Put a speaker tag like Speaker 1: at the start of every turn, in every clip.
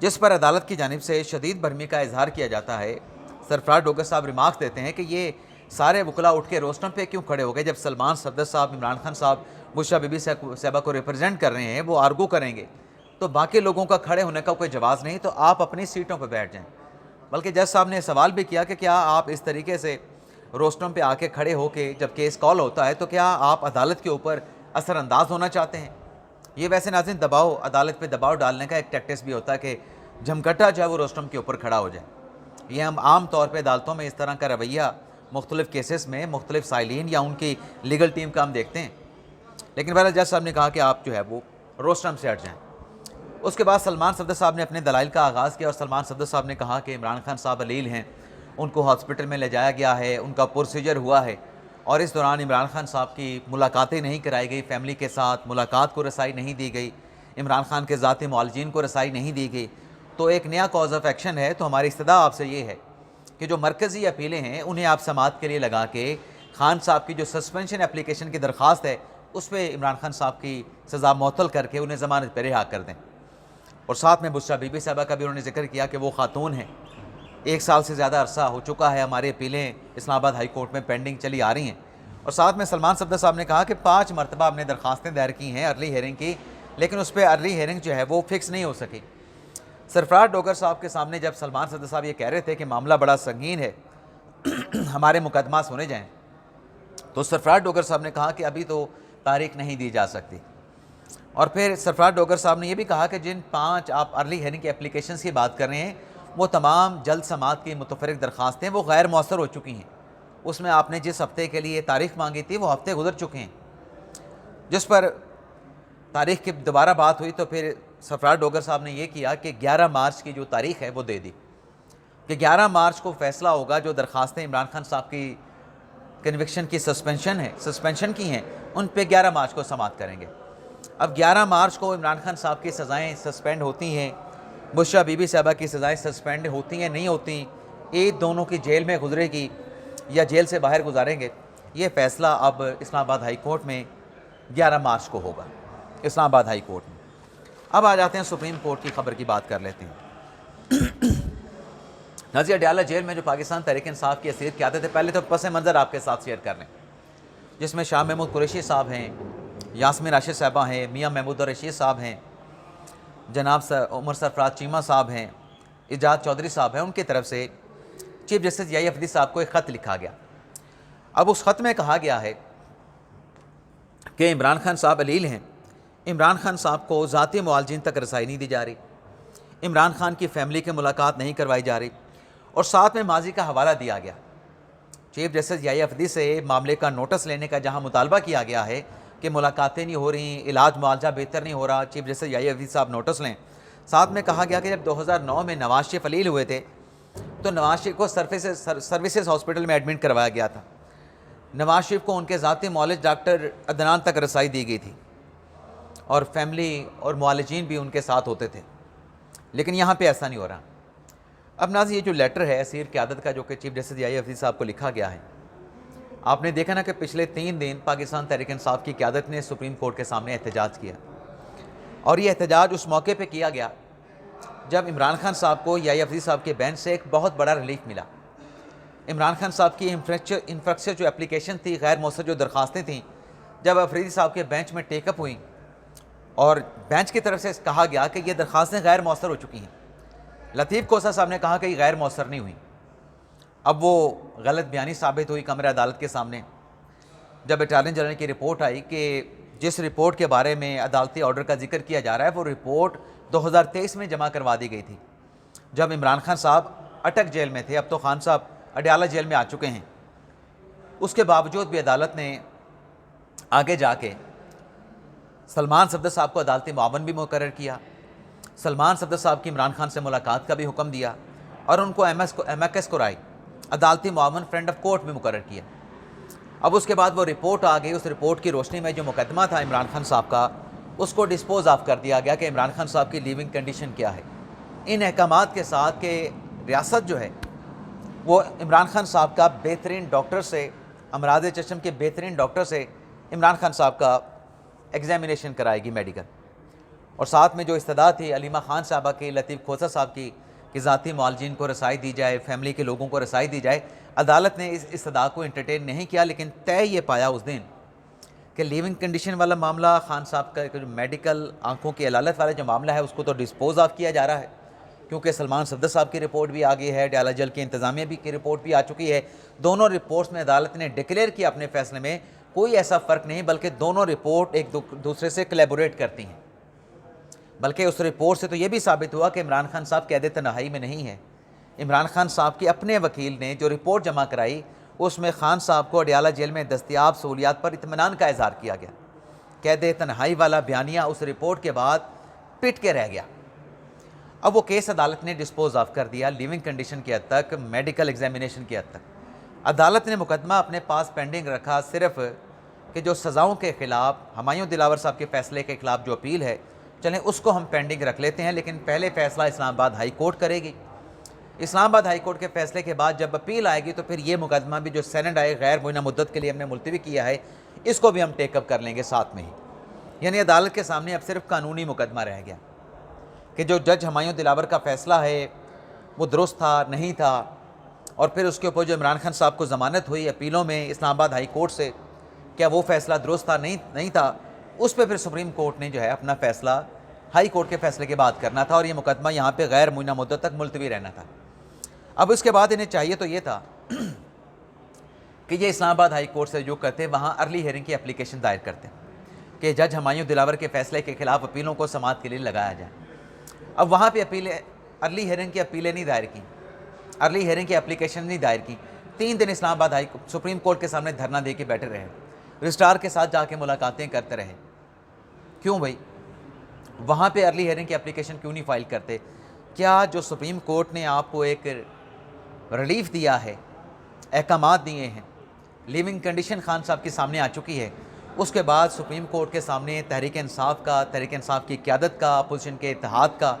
Speaker 1: جس پر عدالت کی جانب سے شدید برہمی کا اظہار کیا جاتا ہے۔ سرفراز ڈوگر صاحب ریمارکس دیتے ہیں کہ یہ سارے وکلاء اٹھ کے روسٹم پہ کیوں کھڑے ہو گئے؟ جب سلمان صفدر صاحب، عمران خان صاحب بشریٰ بی بی صاحبہ کو ریپرزینٹ کر رہے ہیں، وہ آرگو کریں گے تو باقی لوگوں کا کھڑے ہونے کا کوئی جواز نہیں، تو آپ اپنی سیٹوں پہ بیٹھ جائیں۔ بلکہ جج صاحب نے سوال بھی کیا کہ کیا آپ اس طریقے سے روسٹم پہ آ کے کھڑے ہو کے جب کیس کال ہوتا ہے تو کیا آپ عدالت کے اوپر اثر انداز ہونا چاہتے ہیں؟ یہ ویسے ناظرین دباؤ، عدالت پہ دباؤ ڈالنے کا ایک ٹیکٹس بھی ہوتا ہے کہ جھمکٹا جو ہے وہ روسٹم کے اوپر کھڑا ہو جائے۔ یہ ہم عام طور پہ عدالتوں میں اس طرح کا رویہ مختلف کیسز میں مختلف سائلین یا ان کی لیگل ٹیم کا ہم دیکھتے ہیں، لیکن بہرحال جج صاحب نے کہا کہ آپ جو ہے وہ روسٹم سے ہٹ جائیں۔ اس کے بعد سلمان صفدر صاحب نے اپنے دلائل کا آغاز کیا، اور سلمان صفدر صاحب نے کہا کہ عمران خان صاحب علیل ہیں، ان کو ہاسپٹل میں لے جایا گیا ہے، ان کا پروسیجر ہوا ہے، اور اس دوران عمران خان صاحب کی ملاقاتیں نہیں کرائی گئی، فیملی کے ساتھ ملاقات کو رسائی نہیں دی گئی، عمران خان کے ذاتی معالجین کو رسائی نہیں دی گئی، تو ایک نیا کاز آف ایکشن ہے۔ تو ہماری استدعا آپ سے یہ ہے کہ جو مرکزی اپیلیں ہیں انہیں آپ سماعت کے لیے لگا کے خان صاحب کی جو سسپینشن اپلیکیشن کی درخواست ہے اس پہ عمران خان صاحب کی سزا معطل کر کے انہیں ضمانت پہ رہا کر دیں۔ اور ساتھ میں بشریٰ بی بی صاحبہ کا بھی انہوں نے ذکر کیا کہ وہ خاتون ہیں، 1 سال سے زیادہ عرصہ ہو چکا ہے ہماری اپیلیں اسلام آباد ہائی کورٹ میں پینڈنگ چلی آ رہی ہیں۔ اور ساتھ میں سلمان صفدر صاحب نے کہا کہ 5 مرتبہ ہم نے درخواستیں دائر کی ہیں ارلی ہیئرنگ کی، لیکن اس پہ ارلی ہیئرنگ جو ہے وہ فکس نہیں ہو سکی۔ سرفراز ڈوگر صاحب کے سامنے جب سلمان صفدر صاحب یہ کہہ رہے تھے کہ معاملہ بڑا سنگین ہے، ہمارے مقدمات سنے جائیں، تو سرفراز ڈوگر صاحب نے کہا کہ ابھی تو تاریخ نہیں دی جا سکتی۔ اور پھر سرفراز ڈوگر صاحب نے یہ بھی کہا کہ جن 5 آپ ارلی ہیئرنگ کے اپلیکیشنز کی بات کر رہے ہیں وہ تمام جلد سماعت کی متفرق درخواستیں وہ غیر مؤثر ہو چکی ہیں، اس میں آپ نے جس ہفتے کے لیے تاریخ مانگی تھی وہ ہفتے گزر چکے ہیں۔ جس پر تاریخ کی دوبارہ بات ہوئی تو پھر سرفراز ڈوگر صاحب نے یہ کیا کہ 11 مارچ کی جو تاریخ ہے وہ دے دی کہ 11 مارچ کو فیصلہ ہوگا، جو درخواستیں عمران خان صاحب کی کنوکشن کی سسپینشن کی ہیں ان پہ 11 مارچ کو سماعت کریں گے۔ اب 11 مارچ کو عمران خان صاحب کی سزائیں سسپینڈ ہوتی ہیں، بشریٰ بی بی صاحبہ کی سزائیں سسپینڈ ہوتی ہیں نہیں ہوتی، عید دونوں کی جیل میں گزرے گی یا جیل سے باہر گزاریں گے، یہ فیصلہ اب اسلام آباد ہائی کورٹ میں 11 مارچ کو ہوگا، اسلام آباد ہائی کورٹ میں۔ اب آ جاتے ہیں سپریم کورٹ کی خبر کی بات کر لیتے ہیں۔ نازیہ اڈیالہ جیل میں جو پاکستان تحریک انصاف کی اسیر قیادت ہے، پہلے تو پس منظر آپ کے ساتھ شیئر کر لیں، جس میں شاہ محمود قریشی صاحب ہیں، یاسمین راشد صاحبہ ہیں، میاں محمود الرشید صاحب ہیں، جناب عمر سرفراز چیمہ صاحب ہیں، ایجاد چودھری صاحب ہیں، ان کی طرف سے چیف جسٹس یحییٰ عفدی صاحب کو ایک خط لکھا گیا۔ اب اس خط میں کہا گیا ہے کہ عمران خان صاحب علیل ہیں، عمران خان صاحب کو ذاتی معالجین تک رسائی نہیں دی جا رہی، عمران خان کی فیملی کے ملاقات نہیں کروائی جا رہی، اور ساتھ میں ماضی کا حوالہ دیا گیا۔ چیف جسٹس یحییٰ عفدی سے معاملے کا نوٹس لینے کا جہاں مطالبہ کیا گیا ہے کہ ملاقاتیں نہیں ہو رہی، علاج معالجہ بہتر نہیں ہو رہا، چیف جسٹس یحییٰ عفدی صاحب نوٹس لیں۔ ساتھ میں کہا گیا کہ جب 2009 میں نواز شریف علیل ہوئے تھے تو نواز شریف کو سروسز ہاسپٹل میں ایڈمٹ کروایا گیا تھا، نواز شریف کو ان کے ذاتی معالج ڈاکٹر عدنان تک رسائی دی گئی تھی، اور فیملی اور معالجین بھی ان کے ساتھ ہوتے تھے، لیکن یہاں پہ ایسا نہیں ہو رہا۔ اب ناظرین یہ جو لیٹر ہے اسیر قیادت کا جو کہ چیف جسٹس یحییٰ عفدی صاحب کو لکھا گیا ہے، آپ نے دیکھا نا کہ پچھلے 3 دن پاکستان تحریک انصاف کی قیادت نے سپریم کورٹ کے سامنے احتجاج کیا، اور یہ احتجاج اس موقع پہ کیا گیا جب عمران خان صاحب کو یحییٰ عفدی صاحب کے بینچ سے ایک بہت بڑا ریلیف ملا۔ عمران خان صاحب کی انفراسٹرکچر جو اپلیکیشن تھی، غیر مؤثر جو درخواستیں تھیں، جب عفریدی صاحب کے بینچ میں ٹیک اپ ہوئیں اور بینچ کی طرف سے کہا گیا کہ یہ درخواستیں غیر مؤثر ہو چکی ہیں، لطیف کوسہ صاحب نے کہا کہ یہ غیر مؤثر نہیں ہوئیں۔ اب وہ غلط بیانی ثابت ہوئی کمرہ عدالت کے سامنے، جب اٹارنی جنرل کی رپورٹ آئی کہ جس رپورٹ کے بارے میں عدالتی آرڈر کا ذکر کیا جا رہا ہے وہ رپورٹ 2023 میں جمع کروا دی گئی تھی، جب عمران خان صاحب اٹک جیل میں تھے، اب تو خان صاحب اڈیالہ جیل میں آ چکے ہیں۔ اس کے باوجود بھی عدالت نے آگے جا کے سلمان صفدر صاحب کو عدالتی معاون بھی مقرر کیا، سلمان صفدر صاحب کی عمران خان سے ملاقات کا بھی حکم دیا، اور ان کو ایمیکس کورائی عدالتی معاون فرینڈ آف کورٹ بھی مقرر کیا۔ اب اس کے بعد وہ رپورٹ آ گئی، اس رپورٹ کی روشنی میں جو مقدمہ تھا عمران خان صاحب کا اس کو ڈسپوز آف کر دیا گیا کہ عمران خان صاحب کی لیونگ کنڈیشن کیا ہے، ان احکامات کے ساتھ کہ ریاست جو ہے وہ عمران خان صاحب کا بہترین ڈاکٹر سے، امراض چشم کے بہترین ڈاکٹر سے عمران خان صاحب کا ایگزامینیشن کرائے گی میڈیکل، اور ساتھ میں جو استدعا تھی علیمہ خان صاحبہ کی، لطیف کھوسہ صاحب کی کہ ذاتی معالجین کو رسائی دی جائے، فیملی کے لوگوں کو رسائی دی جائے، عدالت نے اس استدعا کو انٹرٹین نہیں کیا، لیکن طے یہ پایا اس دن کہ لیونگ کنڈیشن والا معاملہ، خان صاحب کا جو میڈیکل آنکھوں کی علالت والا جو معاملہ ہے اس کو تو ڈسپوز آف کیا جا رہا ہے، کیونکہ سلمان صفدر صاحب کی رپورٹ بھی آ گئی ہے، ڈیالہ جل کی انتظامیہ بھی کی رپورٹ بھی آ چکی ہے۔ دونوں رپورٹس میں عدالت نے ڈکلیئر کیا اپنے فیصلے میں کوئی ایسا فرق نہیں، بلکہ دونوں رپورٹ ایک دوسرے سے کلیبوریٹ کرتی ہیں۔ بلکہ اس رپورٹ سے تو یہ بھی ثابت ہوا کہ عمران خان صاحب قید تنہائی میں نہیں ہے۔ عمران خان صاحب کے اپنے وکیل نے جو رپورٹ جمع کرائی اس میں خان صاحب کو اڈیالہ جیل میں دستیاب سہولیات پر اطمینان کا اظہار کیا گیا۔ قید تنہائی والا بیانیہ اس رپورٹ کے بعد پٹ کے رہ گیا۔ اب وہ کیس عدالت نے ڈسپوز آف کر دیا، لیونگ کنڈیشن کی حد تک، میڈیکل ایگزامینیشن کی حد تک۔ عدالت نے مقدمہ اپنے پاس پینڈنگ رکھا صرف کہ جو سزاؤں کے خلاف ہمایوں دلاور صاحب کے فیصلے کے خلاف جو اپیل ہے، چلیں اس کو ہم پینڈنگ رکھ لیتے ہیں، لیکن پہلے فیصلہ اسلام آباد ہائی کورٹ کرے گی۔ اسلام آباد ہائی کورٹ کے فیصلے کے بعد جب اپیل آئے گی تو پھر یہ مقدمہ بھی جو سینڈ آئے غیر معینہ مدت کے لیے ہم نے ملتوی کیا ہے، اس کو بھی ہم ٹیک اپ کر لیں گے ساتھ میں ہی۔ یعنی عدالت کے سامنے اب صرف قانونی مقدمہ رہ گیا کہ جو جج ہمایوں دلاور کا فیصلہ ہے وہ درست تھا نہیں تھا، اور پھر اس کے اوپر جو عمران خان صاحب کو ضمانت ہوئی اپیلوں میں اسلام آباد ہائی کورٹ سے، کیا وہ فیصلہ درست تھا نہیں تھا، اس پہ پھر سپریم کورٹ نے جو ہے اپنا فیصلہ ہائی کورٹ کے فیصلے کے بعد کرنا تھا، اور یہ مقدمہ یہاں پہ غیر معینہ مدت تک ملتوی رہنا تھا۔ اب اس کے بعد انہیں چاہیے تو یہ تھا کہ یہ اسلام آباد ہائی کورٹ سے جو کرتے وہاں ارلی ہیئرنگ کی اپلیکیشن دائر کرتے کہ جج ہمایوں دلاور کے فیصلے کے خلاف اپیلوں کو سماعت کے لیے لگایا جائے۔ اب وہاں پہ ارلی ہیئرنگ کی اپیلیں نہیں دائر کی، ارلی ہیئرنگ کی اپلیکیشن نہیں دائر کی۔ 3 دن اسلام آباد سپریم کورٹ کے سامنے دھرنا دے کے بیٹھے رہے، رجسٹرار کے ساتھ جا کے ملاقاتیں کرتے رہے۔ کیوں بھائی وہاں پہ ارلی ہیئرنگ کی اپلیکیشن کیوں نہیں فائل کرتے؟ کیا جو سپریم کورٹ نے آپ کو ایک ریلیف دیا ہے، احکامات دیے ہیں، لیونگ کنڈیشن خان صاحب کے سامنے آ چکی ہے، اس کے بعد سپریم کورٹ کے سامنے تحریک انصاف کی قیادت کا، اپوزیشن کے اتحاد کا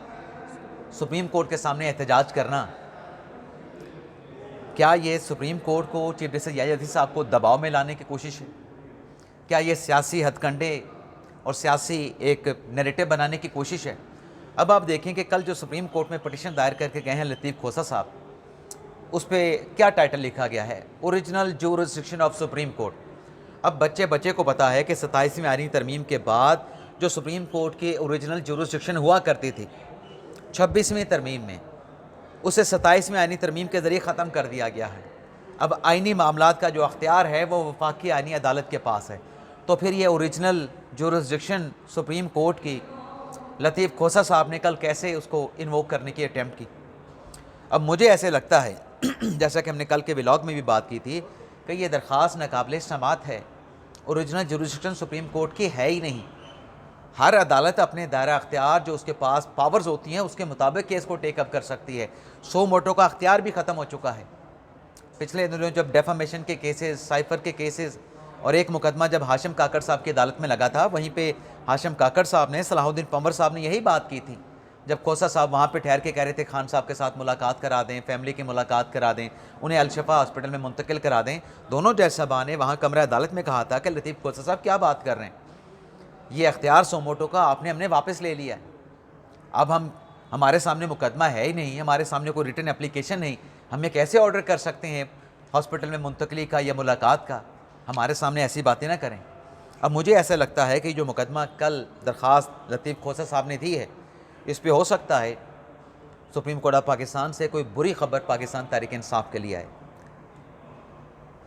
Speaker 1: سپریم کورٹ کے سامنے احتجاج کرنا، کیا یہ سپریم کورٹ کو، چیف جسٹس یحییٰ عزیز صاحب کو دباؤ میں لانے کی کوشش ہے؟ کیا یہ سیاسی ہتھ کنڈے اور سیاسی ایک نیریٹو بنانے کی کوشش ہے؟ اب آپ دیکھیں کہ کل جو سپریم کورٹ میں پٹیشن دائر کر کے گئے ہیں لطیف کھوسہ صاحب، اس پہ کیا ٹائٹل لکھا گیا ہے؟ Original jurisdiction of supreme court. اب بچے کو پتا ہے کہ 27ویں آئینی ترمیم کے بعد جو سپریم کورٹ کی اوریجنل جورسڈکشن ہوا کرتی تھی 26ویں ترمیم میں، اسے 27ویں آئینی ترمیم کے ذریعے ختم کر دیا گیا ہے۔ اب آئینی معاملات کا جو اختیار ہے وہ وفاقی آئینی عدالت کے پاس ہے، تو پھر یہ اوریجنل جورسڈکشن سپریم کورٹ کی لطیف کھوسہ صاحب نے کل کیسے اس کو انووک کرنے کی اٹیمپٹ کی؟ اب مجھے ایسے لگتا ہے جیسا کہ ہم نے کل کے ولاگ میں بھی بات کی تھی کہ یہ درخواست ناقابل سماعت ہے، اوریجنل جورسڈکشن سپریم کورٹ کی ہے ہی نہیں۔ ہر عدالت اپنے دائرہ اختیار جو اس کے پاس پاورز ہوتی ہیں اس کے مطابق کیس کو ٹیک اپ کر سکتی ہے۔ سو موٹو کا اختیار بھی ختم ہو چکا ہے۔ پچھلے دنوں جب ڈیفامیشن کے کیسز، سائفر کے کیسز، اور ایک مقدمہ جب ہاشم کاکڑ صاحب کی عدالت میں لگا تھا، وہیں پہ ہاشم کاکڑ صاحب نے، صلاح الدین پنور صاحب نے یہی بات کی تھی جب کھوسہ صاحب وہاں پہ ٹھہر کے کہہ رہے تھے خان صاحب کے ساتھ ملاقات کرا دیں، فیملی کی ملاقات کرا دیں، انہیں الشفا ہاسپٹل میں منتقل کرا دیں۔ دونوں جج صاحبان نے وہاں کمرہ عدالت میں کہا تھا کہ لطیف کھوسہ صاحب کیا بات کر رہے ہیں، یہ اختیار سوموٹو کا آپ نے ہم نے واپس لے لیا ہے۔ اب ہمارے سامنے مقدمہ ہے ہی نہیں، ہمارے سامنے کوئی ریٹن اپلیکیشن نہیں، ہمیں کیسے آرڈر کر سکتے ہیں ہاسپٹل میں منتقلی کا یا ملاقات کا؟ ہمارے سامنے ایسی باتیں نہ کریں۔ اب مجھے ایسا لگتا ہے کہ جو مقدمہ کل درخواست لطیف کھوسہ صاحب نے دی ہے، اس پہ ہو سکتا ہے سپریم کورٹ آف پاکستان سے کوئی بری خبر پاکستان تحریک انصاف کے لیے آئے،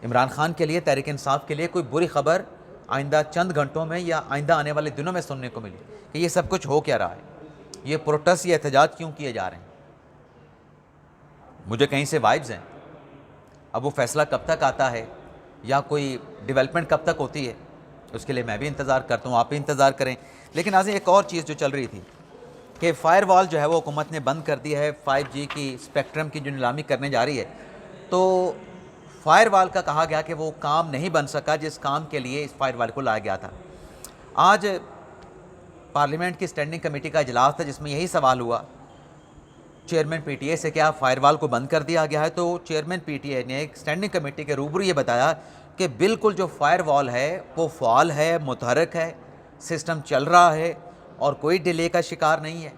Speaker 1: عمران خان کے لیے، تحریک انصاف کے لیے کوئی بری خبر آئندہ چند گھنٹوں میں یا آئندہ آنے والے دنوں میں سننے کو ملی کہ یہ سب کچھ ہو کیا رہا ہے، یہ پروٹیسٹ، یہ احتجاج کیوں کیے جا رہے ہیں۔ مجھے کہیں سے وائبز ہیں، اب وہ فیصلہ کب تک آتا ہے یا کوئی ڈیولپمنٹ کب تک ہوتی ہے، اس کے لیے میں بھی انتظار کرتا ہوں، آپ بھی انتظار کریں۔ لیکن ناظرین ایک اور چیز جو چل رہی تھی کہ فائر وال جو ہے وہ حکومت نے بند کر دی ہے، 5G کی اسپیکٹرم کی جو نیلامی کرنے جا رہی ہے، تو فائر وال کا کہا گیا کہ وہ کام نہیں بن سکا جس کام کے لیے اس فائر وال کو لایا گیا تھا۔ آج پارلیمنٹ کی اسٹینڈنگ کمیٹی کا اجلاس تھا جس میں یہی سوال ہوا چیئرمین پی ٹی اے سے، کیا فائر وال کو بند کر دیا گیا ہے؟ تو چیئرمین پی ٹی اے نے ایک اسٹینڈنگ کمیٹی کے روبرو یہ بتایا کہ بالکل جو فائر وال ہے وہ فعال ہے، متحرک ہے، سسٹم چل رہا ہے، اور کوئی ڈیلے کا شکار نہیں ہے.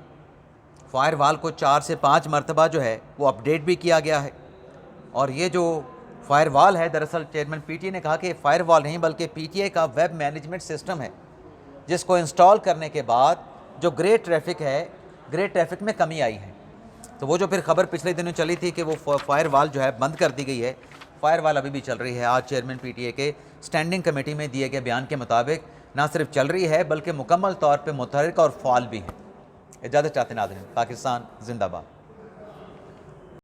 Speaker 1: فائر وال کو 4 سے 5 مرتبہ جو ہے وہ اپڈیٹ بھی کیا گیا ہے. اور یہ جو فائر وال ہے دراصل چیئرمین پی ٹی اے نے کہا کہ فائر وال نہیں بلکہ پی ٹی اے کا ویب مینجمنٹ سسٹم ہے, جس کو انسٹال کرنے کے بعد جو گرے ٹریفک میں کمی آئی ہے. تو وہ جو پھر خبر پچھلے دنوں چلی تھی کہ وہ فائر وال جو ہے بند کر دی گئی ہے, فائر وال ابھی بھی چل رہی ہے. آج چیئرمین پی ٹی اے کے اسٹینڈنگ کمیٹی میں دیے گئے بیان کے مطابق نہ صرف چل رہی ہے بلکہ مکمل طور پہ متحرک اور فعال بھی ہے. اجازت چاہتے ہیں ناظرین. پاکستان زندہ باد.